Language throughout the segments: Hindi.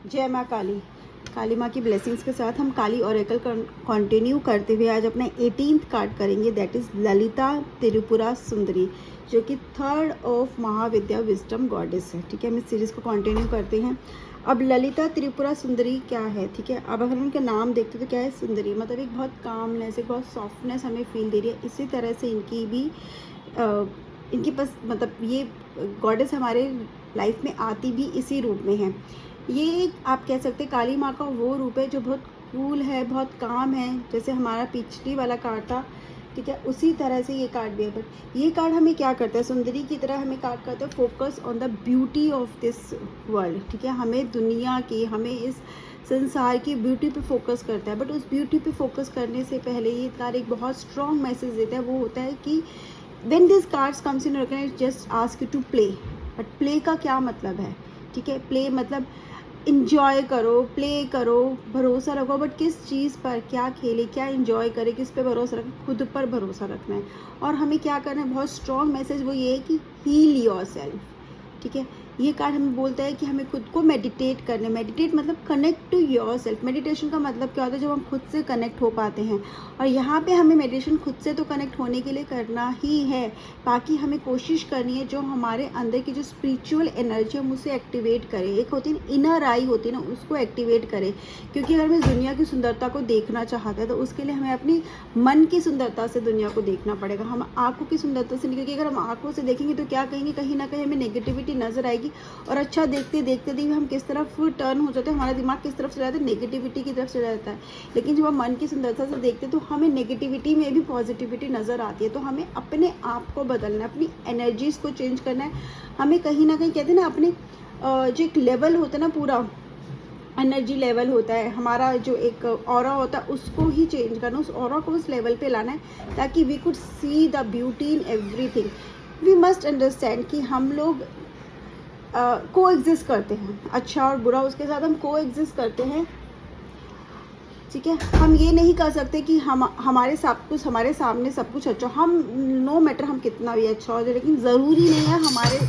जय माँ काली। काली माँ की ब्लेसिंग्स के साथ हम काली ओरेकल कंटिन्यू करते हुए आज अपना 18th कार्ड करेंगे, दैट इज़ ललिता त्रिपुरा सुंदरी, जो कि 3rd of Mahavidya wisdom goddess है। ठीक है, हम इस सीरीज़ को कंटिन्यू करते हैं। अब ललिता त्रिपुरा सुंदरी क्या है? ठीक है, अब अगर हम उनका नाम देखते तो क्या है? सुंदरी, मतलब एक बहुत कामनेस, एक बहुत सॉफ्टनेस हमें फील दे रही है। इसी तरह से इनकी भी इनके पास मतलब ये गॉडेस हमारे लाइफ में आती भी इसी रूप में है। ये आप कह सकते हैं काली माँ का वो रूप है जो बहुत कूल है, बहुत काम है, जैसे हमारा पिछली वाला कार्ड था। ठीक है, उसी तरह से ये कार्ड भी है। बट ये कार्ड हमें क्या करता है? सुंदरी की तरह हमें कार्ड करता है focus on the beauty of this world. ठीक है, हमें दुनिया की, हमें इस संसार की ब्यूटी पे फोकस करता है। बट उस ब्यूटी पे फोकस करने से पहले ये कार्ड एक बहुत स्ट्रॉन्ग मैसेज देता है। वो होता है कि when these cards comes in organize just ask you to play, but play का क्या मतलब है? ठीक है, प्ले मतलब इंजॉय करो, प्ले करो, भरोसा रखो। बट किस चीज़ पर? क्या खेले, क्या इंजॉय करे, किस पे भरोसा रखें? खुद पर भरोसा रखना है। और हमें क्या करना है? बहुत स्ट्रॉन्ग मैसेज वो ये है कि हील योर सेल्फ। ठीक है, ये कार्ड हमें बोलता है कि हमें खुद को मेडिटेट करना है। मेडिटेट मतलब connect to yourself. Meditation का मतलब क्या होता है? जब हम खुद से कनेक्ट हो पाते हैं। और यहाँ पे हमें मेडिटेशन खुद से तो कनेक्ट होने के लिए करना ही है, बाकी हमें कोशिश करनी है जो हमारे अंदर की जो स्पिरिचुअल एनर्जी हम उसे एक्टिवेट करें। एक होती है इनर आई होती है ना, उसको एक्टिवेट करें। क्योंकि अगर हमें दुनिया की सुंदरता को देखना चाहते हैं तो उसके लिए हमें अपनी मन की सुंदरता से दुनिया को देखना पड़ेगा। हम आँखों की सुंदरता से नहीं, क्योंकि अगर हम आँखों से देखेंगे तो क्या कहेंगे? कहीं ना कहीं हमें नेगेटिविटी नजर आएगी। और अच्छा देखते देखते हम किस तरफ टर्न हो जाते हैं, हमारा दिमाग किस तरफ चला जाता है? नेगेटिविटी की तरफ चला जाता है। लेकिन जब हम मन की सुंदरता से देखते हैं तो हमें नेगेटिविटी में भी पॉजिटिविटी नज़र आती है। तो हमें अपने आप को बदलना है, अपनी एनर्जीज़ को चेंज करना है। हमें कहीं ना कहीं कहते हैं ना, अपने जो एक लेवल होता है ना, पूरा एनर्जी लेवल होता है हमारा, जो एक ऑरा होता है, उसको ही चेंज करना, उस ऑरा को उस लेवल पे लाना है, ताकि we could see the beauty in everything. We must understand कि हम लोग को एग्जिस्ट करते हैं, अच्छा और बुरा, उसके साथ हम को एग्जिस्ट करते हैं। ठीक है, हम ये नहीं कर सकते कि हमारे सब कुछ, हमारे सामने सब कुछ अच्छा, हम नो मैटर हम कितना भी अच्छा हो जाए, लेकिन ज़रूरी नहीं है हमारे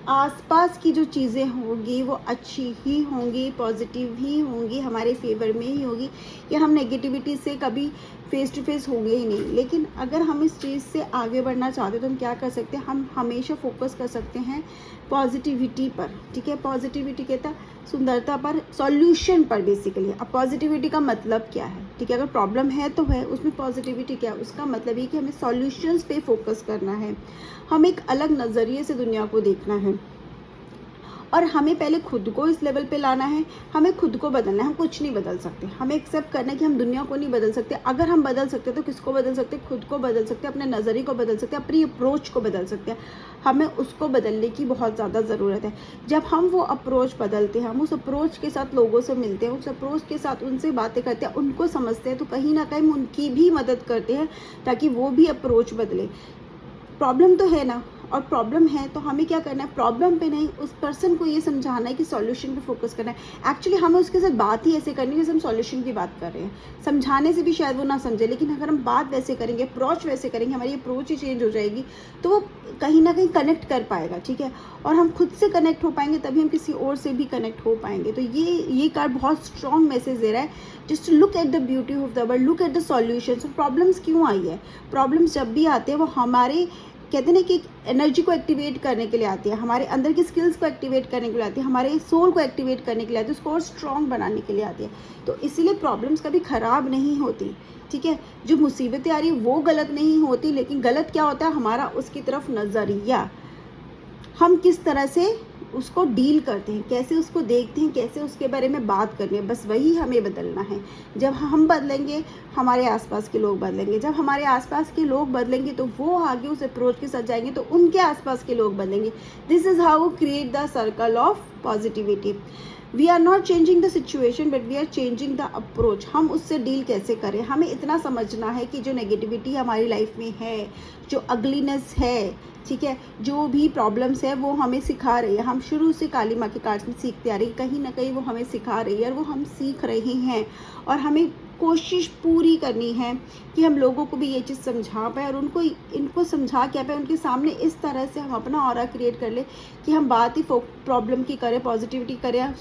आसपास की जो चीज़ें होंगी वो अच्छी ही होंगी, पॉजिटिव ही होंगी, हमारे फेवर में ही होगी, या हम नेगेटिविटी से कभी फेस टू फेस होंगे ही नहीं। लेकिन अगर हम इस चीज़ से आगे बढ़ना चाहते हैं तो हम क्या कर सकते हैं? हम हमेशा फोकस कर सकते हैं पॉजिटिविटी पर। ठीक है, पॉजिटिविटी कहता है सुंदरता पर, सॉल्यूशन पर बेसिकली। अब पॉजिटिविटी का मतलब क्या है? ठीक है, अगर प्रॉब्लम है तो है, उसमें पॉजिटिविटी क्या है? उसका मतलब ये कि हमें सॉल्यूशंस पे फोकस करना है, हम एक अलग नज़रिए से दुनिया को देखना है। और हमें पहले खुद को इस लेवल पे लाना है, हमें खुद को बदलना है। हम कुछ नहीं बदल सकते, हमें एक्सेप्ट करना है कि हम दुनिया को नहीं बदल सकते। अगर हम बदल सकते तो किसको बदल सकते? खुद को बदल सकते, अपने नज़रिए को बदल सकते, अपनी अप्रोच को बदल सकते हैं। हमें उसको बदलने की बहुत ज़्यादा ज़रूरत है। जब हम वो अप्रोच बदलते हैं, हम उस अप्रोच के साथ लोगों से मिलते हैं, उस अप्रोच के साथ उनसे बातें करते हैं, उनको समझते हैं, तो कहीं ना कहीं उनकी भी मदद करते हैं ताकि वो भी अप्रोच बदले। प्रॉब्लम तो है ना, और प्रॉब्लम है तो हमें क्या करना है? प्रॉब्लम पे नहीं, उस पर्सन को ये समझाना है कि सॉल्यूशन पे फोकस करना है। एक्चुअली हमें उसके साथ बात ही ऐसे करनी है जैसे हम सॉल्यूशन की बात कर रहे हैं। समझाने से भी शायद वो ना समझे, लेकिन अगर हम बात वैसे करेंगे, अप्रोच वैसे करेंगे, हमारी अप्रोच ही चेंज हो जाएगी, तो वो कहीं ना कहीं कनेक्ट कर पाएगा। ठीक है, और हम खुद से कनेक्ट हो पाएंगे, तभी हम किसी और से भी कनेक्ट हो पाएंगे। तो ये कार्ड बहुत स्ट्रॉन्ग मैसेज दे रहा है, just look at the beauty of the world, look at the solutions. Problems क्यों आई है? प्रॉब्लम्स जब भी आते हैं वो हमारे कहते हैं ना कि एनर्जी को एक्टिवेट करने के लिए आती है, हमारे अंदर की स्किल्स को एक्टिवेट करने के लिए आती है, हमारे सोल को एक्टिवेट करने के लिए आती है, उसको और स्ट्रॉन्ग बनाने के लिए आती है। तो इसीलिए प्रॉब्लम्स कभी ख़राब नहीं होती। ठीक है, जो मुसीबतें आ रही है वो गलत नहीं होती, लेकिन गलत क्या होता है? हमारा उसकी तरफ नज़रिया, हम किस तरह से उसको डील करते हैं, कैसे उसको देखते हैं, कैसे उसके बारे में बात करनी है, बस वही हमें बदलना है। जब हम बदलेंगे हमारे आसपास के लोग बदलेंगे, जब हमारे आसपास के लोग बदलेंगे तो वो आगे उस अप्रोच के साथ जाएंगे तो उनके आसपास के लोग बदलेंगे। This is how create the circle of positivity. We are not changing the situation but we are changing the approach. हम उससे डील कैसे करें? हमें इतना समझना है कि जो नेगेटिविटी हमारी लाइफ में है, जो अगलीनेस है, ठीक है, जो भी प्रॉब्लम्स है वो हमें सिखा रही है। हम शुरू से काली माँ के कार्ड्स में सीखते आ रही है, कहीं ना कहीं वो हमें सिखा रही है और वो हम सीख रहे हैं। और हमें कोशिश पूरी करनी है कि हम लोगों को भी ये चीज़ समझा पाए और इनको समझा क्या पाए, उनके सामने इस तरह से हम अपना ऑरा क्रिएट कर ले कि हम बात ही प्रॉब्लम की करें, पॉजिटिविटी करें,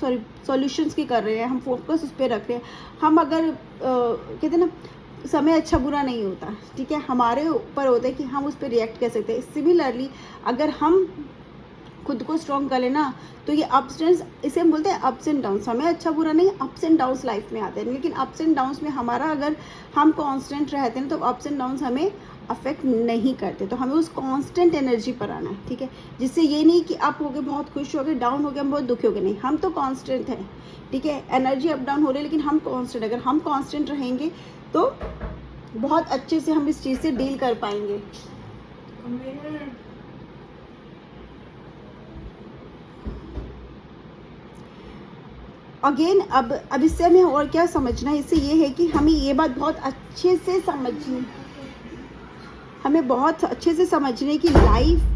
सॉल्यूशंस की कर रहे हैं, हम फोकस उस पर रख रहे हैं। हम अगर कहते हैं ना, समय अच्छा बुरा नहीं होता, ठीक है, हमारे ऊपर होता है कि हम उस पर रिएक्ट कर सकते हैं। सिमिलरली अगर हम खुद को स्ट्रॉन्ग कर लेना तो ये अप्स एंड, इसे हम बोलते हैं अप्स एंड डाउन्स। हमें अच्छा बुरा नहीं, अप्स एंड डाउन्स लाइफ में आते हैं, लेकिन अप्स एंड डाउन्स में हमारा अगर हम कांस्टेंट रहते हैं तो अप्स एंड डाउन्स हमें अफेक्ट नहीं करते। तो हमें उस कांस्टेंट एनर्जी पर आना है, ठीक है, जिससे ये नहीं कि अप हो गए बहुत खुश हो गए, डाउन हो गए हम बहुत दुखी हो गए, नहीं, हम तो कांस्टेंट हैं, ठीक है। एनर्जी अप डाउन हो रही है लेकिन हम कांस्टेंट, अगर हम कांस्टेंट रहेंगे तो बहुत अच्छे से हम इस चीज़ से डील कर पाएंगे। अगेन अब इससे हमें और क्या समझना है, इससे ये है कि हमें ये बात बहुत अच्छे से समझनी, हमें बहुत अच्छे से समझने की लाइफ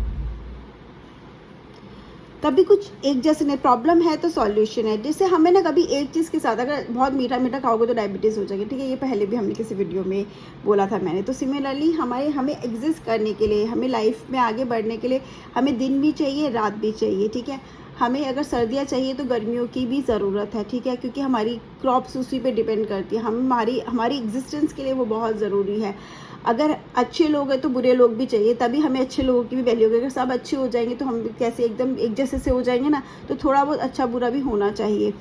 कभी कुछ एक जैसे नहीं, प्रॉब्लम है तो सॉल्यूशन है। जैसे हमें ना कभी एक चीज़ के साथ अगर बहुत मीठा मीठा खाओगे तो डायबिटीज़ हो जाएगी, ठीक है, ये पहले भी हमने किसी वीडियो में बोला था मैंने। तो सिमिलरली हमें एग्जिस्ट करने के लिए, हमें लाइफ में आगे बढ़ने के लिए हमें दिन भी चाहिए, रात भी चाहिए, ठीक है। हमें अगर सर्दियाँ चाहिए तो गर्मियों की भी ज़रूरत है, ठीक है, क्योंकि हमारी क्रॉप्स उसी पे डिपेंड करती है। हमारी एग्जिस्टेंस के लिए वो बहुत ज़रूरी है। अगर अच्छे लोग हैं तो बुरे लोग भी चाहिए, तभी हमें अच्छे लोगों की भी वैल्यू होगी। अगर सब अच्छे हो जाएंगे तो हम कैसे एकदम एक जैसे से हो जाएंगे ना, तो थोड़ा बहुत अच्छा बुरा भी होना चाहिए।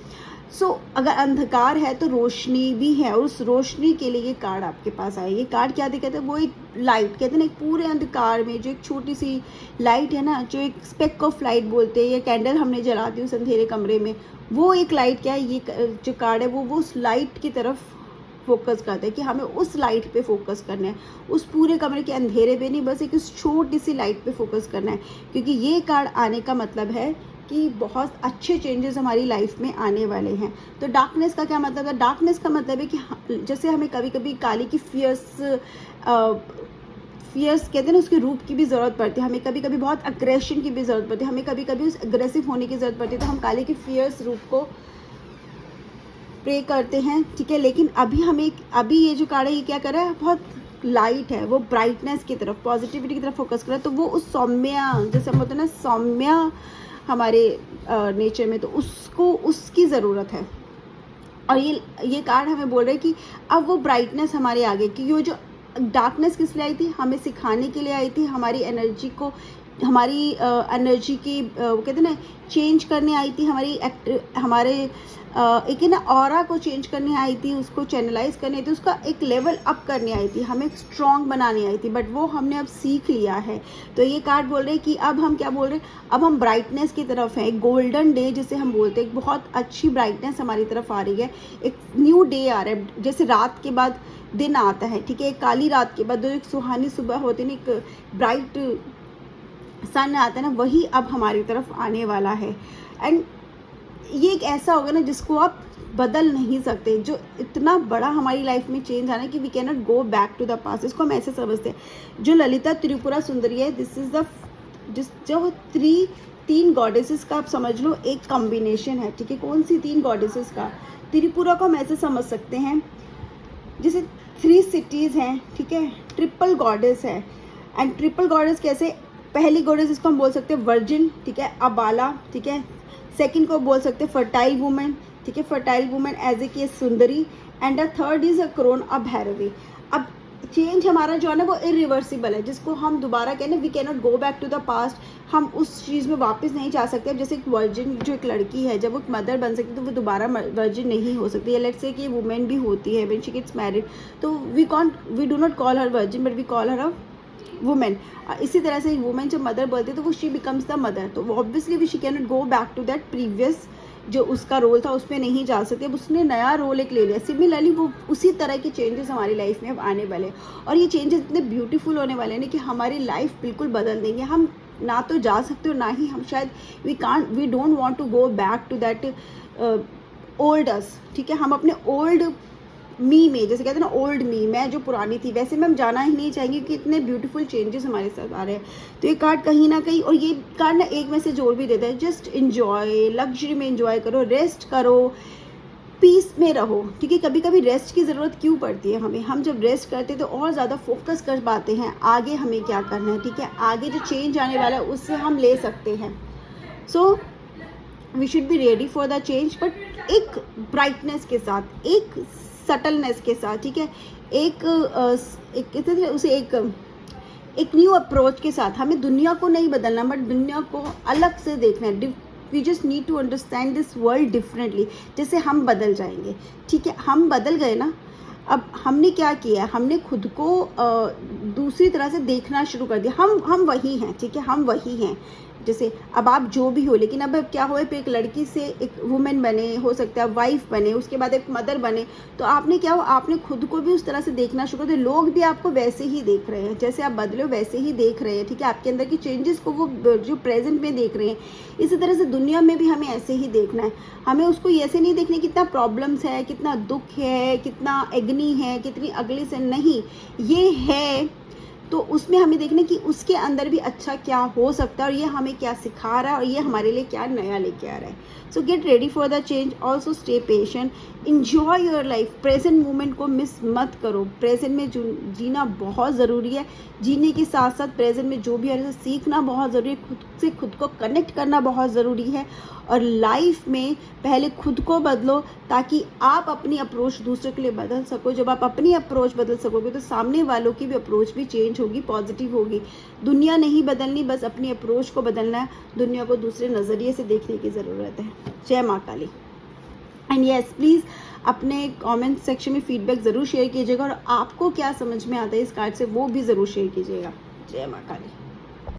अगर अंधकार है तो रोशनी भी है, और उस रोशनी के लिए ये कार्ड आपके पास आए। ये कार्ड क्या दिखाते हैं, वो एक लाइट, कहते हैं ना, एक पूरे अंधकार में जो एक छोटी सी लाइट है ना, जो एक स्पेक ऑफ लाइट बोलते हैं, या कैंडल हमने जलाती है उस अंधेरे कमरे में, वो एक लाइट क्या है, ये जो कार्ड है वो उस लाइट की तरफ फोकस करते हैं कि हमें उस लाइट पे फोकस करना है, उस पूरे कमरे के अंधेरे पे नहीं, बस एक उस छोटी सी लाइट पे फोकस करना है। क्योंकि ये कार्ड आने का मतलब है कि बहुत अच्छे चेंजेस हमारी लाइफ में आने वाले हैं। तो डार्कनेस का क्या मतलब है, डार्कनेस का मतलब है कि जैसे हमें कभी कभी काली की फियर्स कहते हैं ना, उसके रूप की भी ज़रूरत पड़ती है। हमें कभी कभी बहुत अग्रेशन की भी ज़रूरत पड़ती है, हमें कभी कभी उस अग्रेसिव होने की ज़रूरत पड़ती है। तो हम काली की फियर्स रूप को प्रे करते हैं, ठीक है। लेकिन अभी ये जो कार्ड है ये क्या कर रहा है, बहुत लाइट है, वो ब्राइटनेस की तरफ, पॉजिटिविटी की तरफ फोकस कर रहा है। तो वो उस सौम्या, जैसे हम बोलते हैं ना, सौम्या हमारे नेचर में, तो उसकी ज़रूरत है। और ये कार्ड हमें बोल रहे हैं कि अब वो ब्राइटनेस हमारे आगे की, वो जो डार्कनेस किस लिए आई थी, हमें सिखाने के लिए आई थी, हमारी एनर्जी को, हमारी एनर्जी की कहते हैं ना, चेंज करने आई थी, हमारे एक है ना ऑरा को चेंज करने आई थी, उसको चैनलाइज करनी आई थी, उसका एक लेवल अप करने आई थी, हमें स्ट्रॉन्ग बनानी आई थी, बट वो हमने अब सीख लिया है। तो ये कार्ड बोल रहे हैं कि अब हम क्या बोल रहे हैं, अब हम ब्राइटनेस की तरफ हैं, एक गोल्डन डे जिसे हम बोलते हैं, बहुत अच्छी ब्राइटनेस हमारी तरफ आ रही है, एक न्यू डे आ रहा है। जैसे रात के बाद दिन आता है, ठीक है, एक काली रात के बाद जो एक सुहानी सुबह होती है ना, एक ब्राइट सन आता है ना, वही अब हमारी तरफ आने वाला है। एंड ये एक ऐसा होगा ना जिसको आप बदल नहीं सकते, जो इतना बड़ा हमारी लाइफ में चेंज आना कि we can not go back to the past. इसको हम ऐसे समझते हैं, जो ललिता त्रिपुरा सुंदरी है, दिस इज द जो तीन गॉडेसेस का आप समझ लो एक कॉम्बिनेशन है, ठीक है। कौन सी तीन गॉडेसेस का, त्रिपुरा को हम ऐसे समझ सकते हैं जैसे 3 सिटीज़ हैं, ठीक है, ट्रिपल गॉडेस है। एंड ट्रिपल गॉडेस कैसे, पहली गॉडेस इसको हम बोल सकते हैं वर्जिन, ठीक है, अबाला, ठीक है। सेकंड को बोल सकते हैं फर्टाइल वुमेन, ठीक है, फर्टाइल वुमेन एज ए की सुंदरी। And the third is a crone, a Bhairavi. अब चेंज हमारा जो है ना वो इरिवर्सिबल है, जिसको हम दोबारा कहते हैं we can not go back to the past, हम उस चीज़ में वापस नहीं जा सकते। अब जैसे एक वर्जिन जो एक लड़की है, जब वो एक मदर बन सकती है तो वो दोबारा वर्जिन नहीं हो सकती है। लेट्स से कि वुमेन भी होती है व्हेन शी गेट्स मैरिड, तो we do not call her virgin but we call her a women. इसी तरह से वुमेन जब मदर बोलती है तो वो शी बिकम्स द मदर, तो obviously she can not go back to that previous जो उसका रोल था, उसमें नहीं जा सकते। अब उसने नया रोल एक ले लिया। सिमिलरली वो उसी तरह के चेंजेस हमारी लाइफ में अब आने वाले, और ये चेंजेस इतने ब्यूटीफुल होने वाले हैं कि हमारी लाइफ बिल्कुल बदल देंगे। हम ना तो जा सकते हो ना ही हम शायद we don't want to go back to that old us, ठीक है। हम अपने ओल्ड मी में, जैसे कहते हैं ना ओल्ड मी, मैं जो पुरानी थी वैसे में हम जाना ही नहीं चाहेंगे कि इतने ब्यूटीफुल चेंजेस हमारे साथ आ रहे हैं। तो ये कार्ड कहीं ना कहीं, और ये कार्ड ना एक मैसेज और भी देता है, जस्ट इन्जॉय, लग्जरी में इन्जॉय करो, रेस्ट करो, पीस में रहो, क्योंकि कभी कभी रेस्ट की ज़रूरत क्यों पड़ती है हमें, हम जब रेस्ट करते हैं तो और ज़्यादा फोकस कर पाते हैं आगे हमें क्या करना है, ठीक है, आगे जो चेंज आने वाला है उससे हम ले सकते हैं। So we should be ready for the change, but एक ब्राइटनेस के साथ, एक सटलनेस के साथ, ठीक है, एक न्यू अप्रोच के साथ। हमें दुनिया को नहीं बदलना, बट दुनिया को अलग से देखना है। We just need to understand this world differently. जैसे हम बदल जाएंगे, ठीक है, हम बदल गए ना, अब हमने क्या किया, हमने खुद को दूसरी तरह से देखना शुरू कर दिया। हम वही हैं, ठीक है, हम वही हैं। जैसे अब आप जो भी हो, लेकिन अब क्या हो, फिर एक लड़की से एक वुमेन बने, हो सकता है वाइफ बने, उसके बाद एक मदर बने, तो आपने क्या हो, आपने खुद को भी उस तरह से देखना शुरू कर दिया। लोग भी आपको वैसे ही देख रहे हैं, जैसे आप बदले हो वैसे ही देख रहे हैं, ठीक है, आपके अंदर की चेंजेस को वो जो प्रेजेंट में देख रहे हैं। इसी तरह से दुनिया में भी हमें ऐसे ही देखना है। हमें उसको ऐसे नहीं देखने कितना प्रॉब्लम्स है, कितना दुख है, कितना एग्नी है, कितनी अगली से नहीं, ये है तो उसमें हमें देखना कि उसके अंदर भी अच्छा क्या हो सकता है, और ये हमें क्या सिखा रहा है, और ये हमारे लिए क्या नया लेके आ रहा है। सो get ready for the change, also stay patient, enjoy your life. Present moment को मिस मत करो। प्रेजेंट में जीना बहुत ज़रूरी है। जीने के साथ साथ प्रेजेंट में जो भी है सीखना बहुत ज़रूरी है, खुद से खुद को कनेक्ट करना बहुत ज़रूरी है। और लाइफ में पहले खुद को बदलो, ताकि आप अपनी अप्रोच दूसरे के लिए बदल सको। जब आप अपनी अप्रोच बदल सकोगे तो सामने वालों की भी अप्रोच भी चेंज होगी, पॉजिटिव होगी। दुनिया नहीं बदलनी, बस अपनी अप्रोच को बदलना है। दुनिया को दूसरे नज़रिए से देखने की ज़रूरत है। जय माँ काली। एंड येस, प्लीज़ अपने कमेंट सेक्शन में फीडबैक ज़रूर शेयर कीजिएगा, और आपको क्या समझ में आता है इस कार्ड से वो भी ज़रूर शेयर कीजिएगा। जय माँ काली।